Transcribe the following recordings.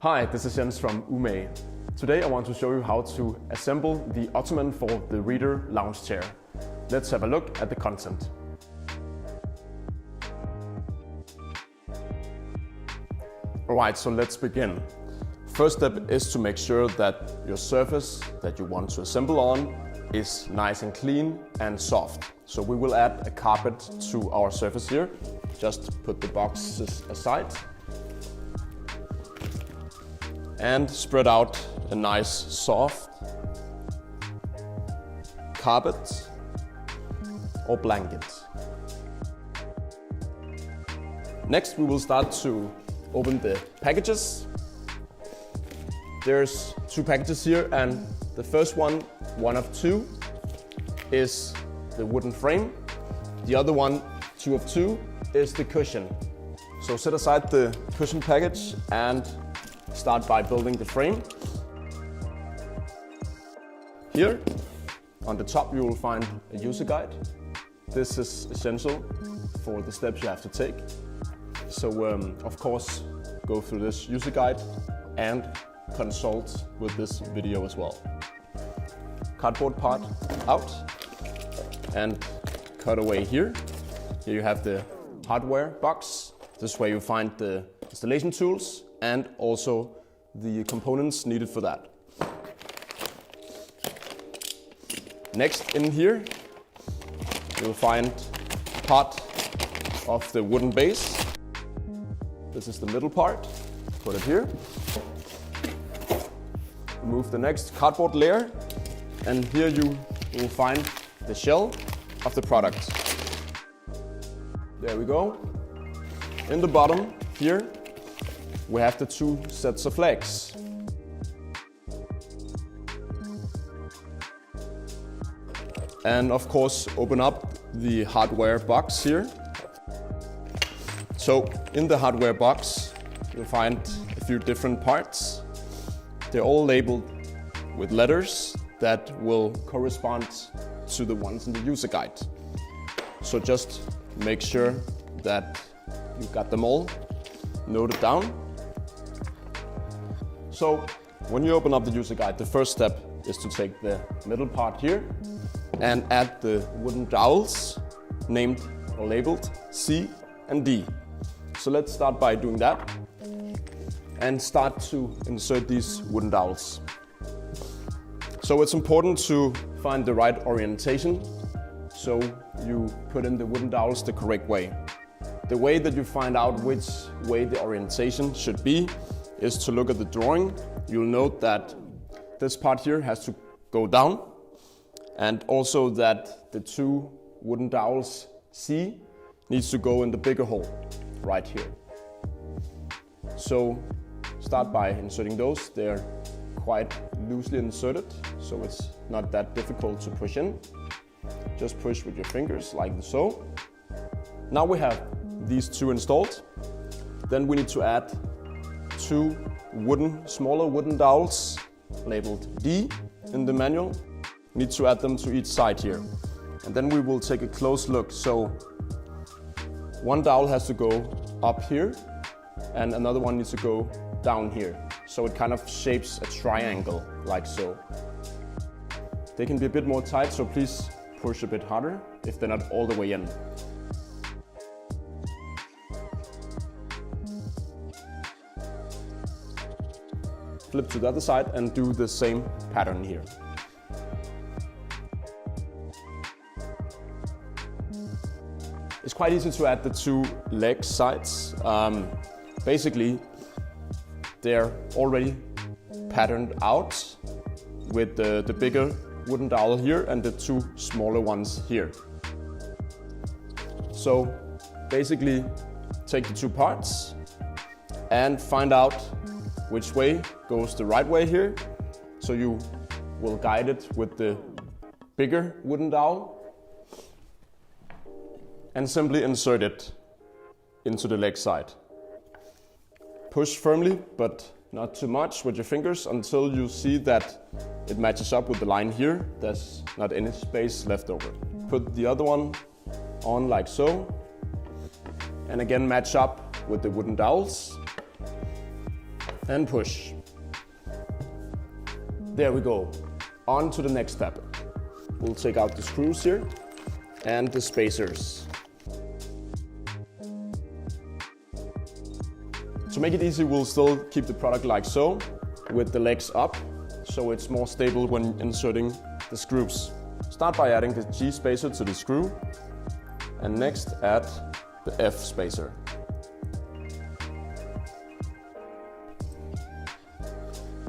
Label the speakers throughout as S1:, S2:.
S1: Hi, this is Jens from Umage. Today I want to show you how to assemble the ottoman for the reader lounge chair. Let's have a look at the content. Alright, so let's begin. First step is to make sure that your surface that you want to assemble on is nice and clean and soft. So we will add a carpet to our surface here. Just put the boxes aside and spread out a nice soft carpet or blanket. Next we will start to open the packages. There's two packages here, and the first one of two, is the wooden frame. The other one, two of two, is the cushion. So set aside the cushion package and start by building the frame. Here on the top you will find a user guide. This is essential for the steps you have to take. So of course go through this user guide and consult with this video as well. Cardboard part out and cut away here. Here you have the hardware box. This is where you find the installation tools and also the components needed for that. Next in here you'll find part of the wooden base. This is the middle part. Put it here. Remove the next cardboard layer, and here you will find the shell of the product. There we go. In the bottom here we have the two sets of legs. And of course open up the hardware box here. So in the hardware box you'll find a few different parts. They're all labeled with letters that will correspond to the ones in the user guide. So just make sure that you got them all noted down. So when you open up the user guide, the first step is to take the middle part here and add the wooden dowels named or labeled C and D. So let's start by doing that and start to insert these wooden dowels. So it's important to find the right orientation, so you put in the wooden dowels the correct way. The way that you find out which way the orientation should be is to look at the drawing. You'll note that this part here has to go down, and also that the two wooden dowels C needs to go in the bigger hole right here. So start by inserting those. They're quite loosely inserted, so it's not that difficult to push in. Just push with your fingers like so. Now we have these two installed. Then we need to add two smaller wooden dowels labeled D in the manual. We need to add them to each side here. And then we will take a close look. So one dowel has to go up here and another one needs to go down here. So it kind of shapes a triangle like so. They can be a bit more tight, so please push a bit harder if they're not all the way in. Flip to the other side and do the same pattern here. It's quite easy to add the two leg sides. Basically, they're already patterned out with the bigger wooden dowel here and the two smaller ones here. So basically take the two parts and find out which way goes the right way here. So you will guide it with the bigger wooden dowel and simply insert it into the leg side. Push firmly, but not too much with your fingers until you see that it matches up with the line here. There's not any space left over. Put the other one on like so, and again match up with the wooden dowels. and push. There we go. On to the next step. We'll take out the screws here and the spacers. To make it easy, we'll still keep the product like so, with the legs up, so it's more stable when inserting the screws. Start by adding the G spacer to the screw, and next add the F spacer.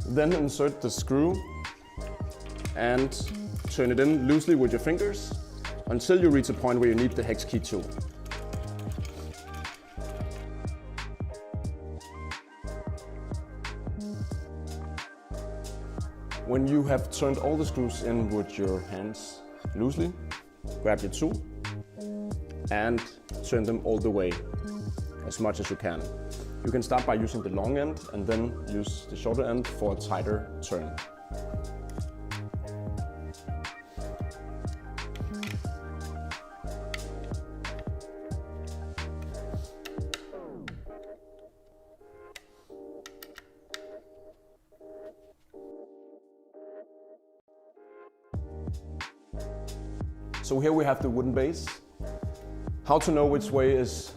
S1: Then insert the screw and turn it in loosely with your fingers until you reach a point where you need the hex key tool. When you have turned all the screws in with your hands loosely, grab your tool and turn them all the way as much as you can. You can start by using the long end and then use the shorter end for a tighter turn. So here we have the wooden base. How to know which way is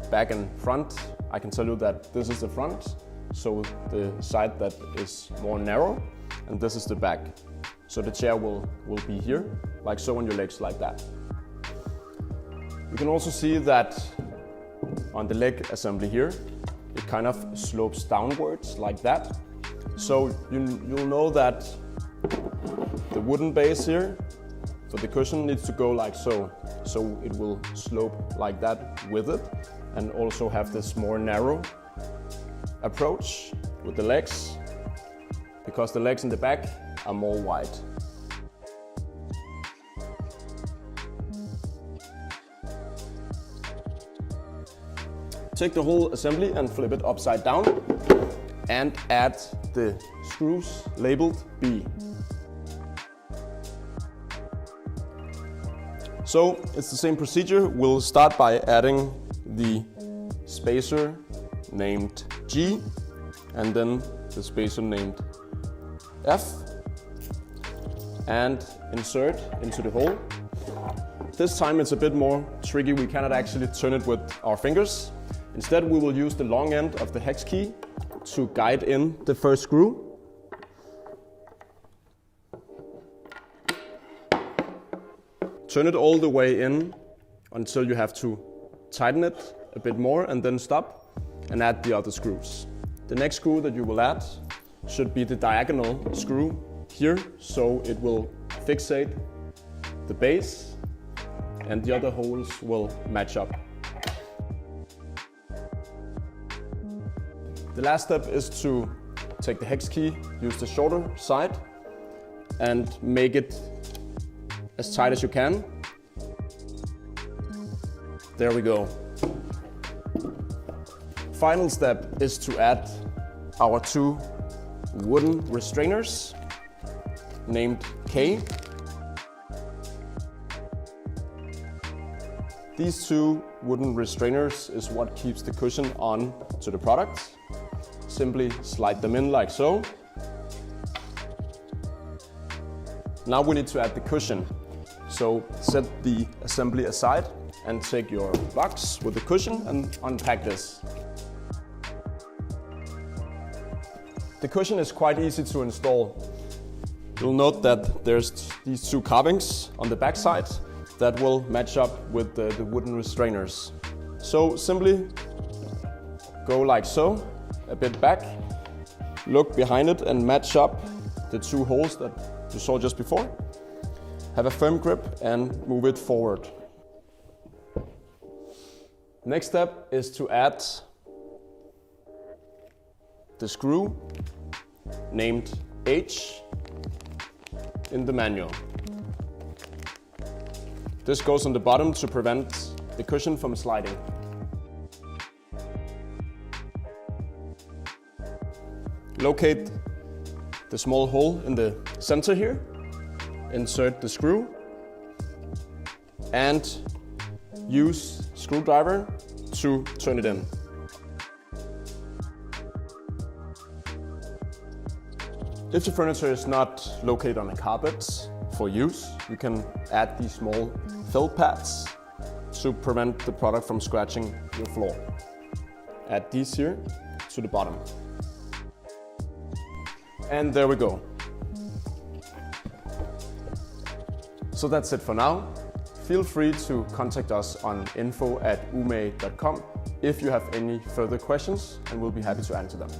S1: back and front? I can tell you that this is the front, so the side that is more narrow, and this is the back. So the chair will be here, like so, on your legs like that. You can also see that on the leg assembly here, it kind of slopes downwards like that. So you'll know that the wooden base here, so the cushion needs to go like so. So it will slope like that with it, and also have this more narrow approach with the legs, because the legs in the back are more wide. Take the whole assembly and flip it upside down and add the screws labeled B. So it's the same procedure. We'll start by adding the spacer named G and then the spacer named F, and insert into the hole. This time it's a bit more tricky. We cannot actually turn it with our fingers. Instead, we will use the long end of the hex key to guide in the first screw. Turn it all the way in until you have to tighten it a bit more and then stop and add the other screws. The next screw that you will add should be the diagonal screw here, so it will fixate the base and the other holes will match up. The last step is to take the hex key, use the shorter side and make it as tight as you can. There we go. Final step is to add our two wooden restrainers named K. These two wooden restrainers is what keeps the cushion on to the product. Simply slide them in like so. Now we need to add the cushion. So set the assembly aside and take your box with the cushion and unpack this. The cushion is quite easy to install. You'll note that there's these two carvings on the back side that will match up with the wooden restrainers. So simply go like so, a bit back, look behind it and match up the two holes that you saw just before. Have a firm grip and move it forward. Next step is to add the screw named H in the manual. This goes on the bottom to prevent the cushion from sliding. Locate the small hole in the center here. Insert the screw and use screwdriver to turn it in. If your furniture is not located on a carpet for use, you can add these small fill pads to prevent the product from scratching your floor. Add these here to the bottom. And there we go. So that's it for now. Feel free to contact us on info@umage.com if you have any further questions, and we'll be happy to answer them.